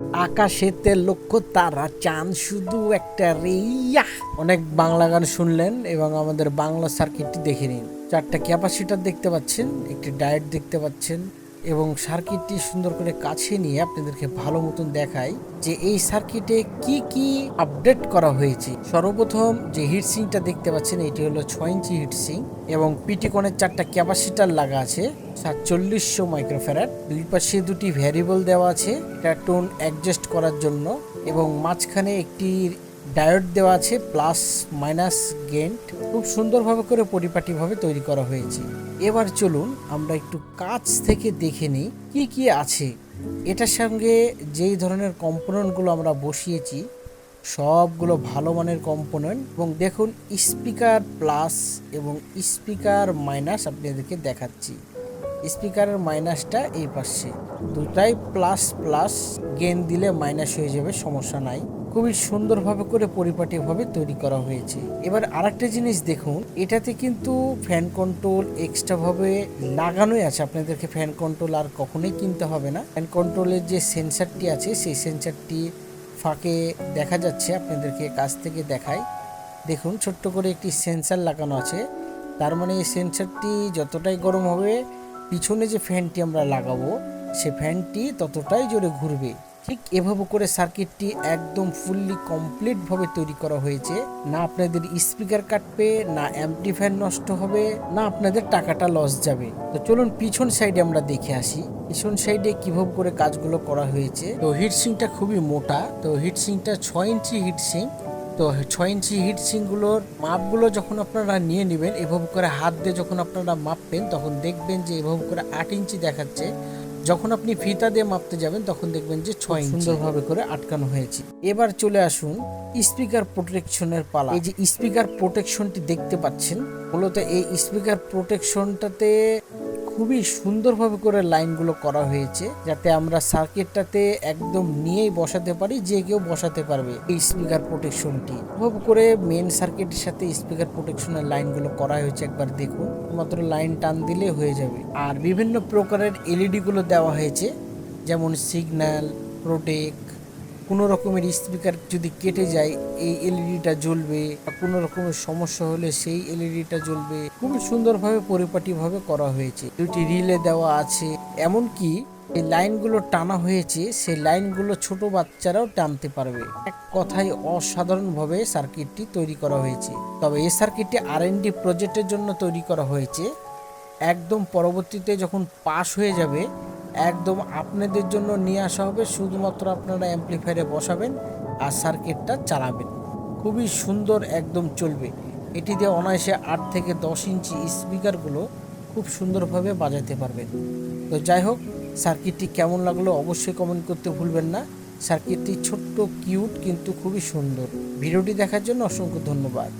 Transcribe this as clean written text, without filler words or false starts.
আকাশেতে লক্ষ্য তারা, চাঁদ শুধু একটা রে। ইয়াহ! অনেক বাংলা গান শুনলেন এবং আমাদের বাংলা সার্কিটটি দেখে নিন। 4টা ক্যাপাসিটার দেখতে পাচ্ছেন, একটি ডায়োড দেখতে পাচ্ছেন এবং সার্কিটটি সুন্দর করে কাছে নিয়ে আপনাদেরকে ভালো মতন দেখাই যে এই সার্কিটে কি কি আপডেট করা হয়েছে। সর্বপ্রথম যে হিটসিংটা দেখতে পাচ্ছেন এটি হলো 6 ইঞ্চি হিটসিং এবং পিটিকনের 4টা ক্যাপাসিটার লাগা আছে 4700 মাইক্রোফ্যারাড। দুই পাশে দুটি ভ্যারিয়েবল দেওয়া আছে এটা টোন অ্যাডজাস্ট করার জন্য এবং মাঝখানে একটি ডায়োড দেওয়া আছে প্লাস মাইনাস গেন্ট। খুব সুন্দরভাবে করে পরিপাটিভাবে তৈরি করা হয়েছে। এবার চলুন আমরা একটু কাছ থেকে দেখে নিই কি কি আছে এটার সঙ্গে। যেই ধরনের কম্পোনেন্টগুলো আমরা বসিয়েছি সবগুলো ভালো মানের কম্পোনেন্ট এবং দেখুন স্পিকার প্লাস এবং স্পিকার মাইনাস আপনাদেরকে দেখাচ্ছি। স্পিকারের মাইনাসটা এই পাশে, দুটাই প্লাস প্লাস, গেন দিলে মাইনাস হয়ে যাবে, সমস্যা নাই। খুবই সুন্দরভাবে করে পরিপাটিভাবে তৈরি করা হয়েছে। এবার আরেকটা জিনিস দেখুন, এটাতে কিন্তু ফ্যান কন্ট্রোল এক্সট্রা ভাবে লাগানোই আছে। আপনাদেরকে ফ্যান কন্ট্রোল আর কখনোই কিনতে হবে না। ফ্যান কন্ট্রোলের যে সেন্সারটি আছে সেই সেন্সারটি ফাঁকে দেখা যাচ্ছে, আপনাদেরকে কাছ থেকে দেখাই। দেখুন ছোট্ট করে একটি সেন্সার লাগানো আছে, তার মানে এই সেন্সারটি যতটাই গরম হবে পিছনে যে ফ্যানটি আমরা লাগাবো সে ফ্যানটি ততটাই জোরে ঘুরবে। ঠিক এভাবে করে সার্কিটটি একদম ফুললি কমপ্লিট ভাবে তৈরি করা হয়েছে। না আপনাদের স্পিকার কাটবে, না অ্যাম্পলিফায়ার নষ্ট হবে, না আপনাদের টাকাটা লস যাবে। তো চলুন পিছন সাইডে আমরা দেখে আসি পিছন সাইডে কিভাবে করে কাজগুলো করা হয়েছে। তো হিটসিংটা খুবই মোটা, তো হিটসিংটা 6 ইঞ্চি হিটসিং। তো 6 ইঞ্চি হিটসিংগুলোর মাপগুলো যখন আপনারা নিয়ে নেবেন এভাবে করে হাত দিয়ে যখন আপনারা মাপবেন তখন দেখবেন যে এভাবে করে 8 ইঞ্চি দেখাচ্ছে। যখন আপনি ফিতা দিয়ে মাপতে যাবেন তখন দেখবেন যে 6 ইঞ্চি সুন্দরভাবে করে আটকানো হয়েছে। এবার চলে আসুন স্পিকার প্রোটেকশনের পালা। এই যে স্পিকার প্রোটেকশনটি দেখতে পাচ্ছেন, মূলত এই স্পিকার প্রোটেকশনটাতে খুবই সুন্দরভাবে করে লাইনগুলো করা হয়েছে যাতে আমরা সার্কিটটাতে একদম নিয়েই বসাতে পারি, যে কেউ বসাতে পারবে এই স্পিকার প্রোটেকশনটি। এভাবে করে মেন সার্কিটের সাথে স্পিকার প্রোটেকশনের লাইনগুলো করা হয়েছে। একবার দেখুন, মাত্র লাইন টান দিলে হয়ে যাবে। আর বিভিন্ন প্রকারের এলইডি গুলো দেওয়া হয়েছে, যেমন সিগন্যাল, প্রোটেক্ট। কোনো রকমের স্পিকার যদি কেটে যায় এই এলইডিটা জ্বলবে, কোনো রকমের সমস্যা হলে সেই এলইডিটা জ্বলবে। খুবই সুন্দরভাবে পরিপাটিভাবে করা হয়েছে। দুটি রিলে দেওয়া আছে, এমনকি এই লাইনগুলো টানা হয়েছে সেই লাইনগুলো ছোট বাচ্চারাও টানতে পারবে। এক কথায় অসাধারণভাবে সার্কিটটি তৈরি করা হয়েছে। তবে এই সার্কিটটি আর&ডি প্রজেক্টের জন্য তৈরি করা হয়েছে। একদম পরবর্তীতে যখন পাস হয়ে যাবে একদম আপনাদের জন্য নিয়ে আসা হবে, শুধুমাত্র আপনারা অ্যাম্পলিফায়ারে বসাবেন আর সার্কিটটা চালাবেন। খুবই সুন্দর একদম চলবে। এটি দিয়ে অনায়াসে 8 থেকে 10 ইঞ্চি স্পিকারগুলো খুব সুন্দরভাবে বাজাতে পারবেন। তো যাই হোক, সার্কিটটি কেমন লাগলো অবশ্যই কমেন্ট করতে ভুলবেন না। সার্কিটটি ছোট্ট কিউট কিন্তু খুবই সুন্দর। ভিডিওটি দেখার জন্য অসংখ্য ধন্যবাদ।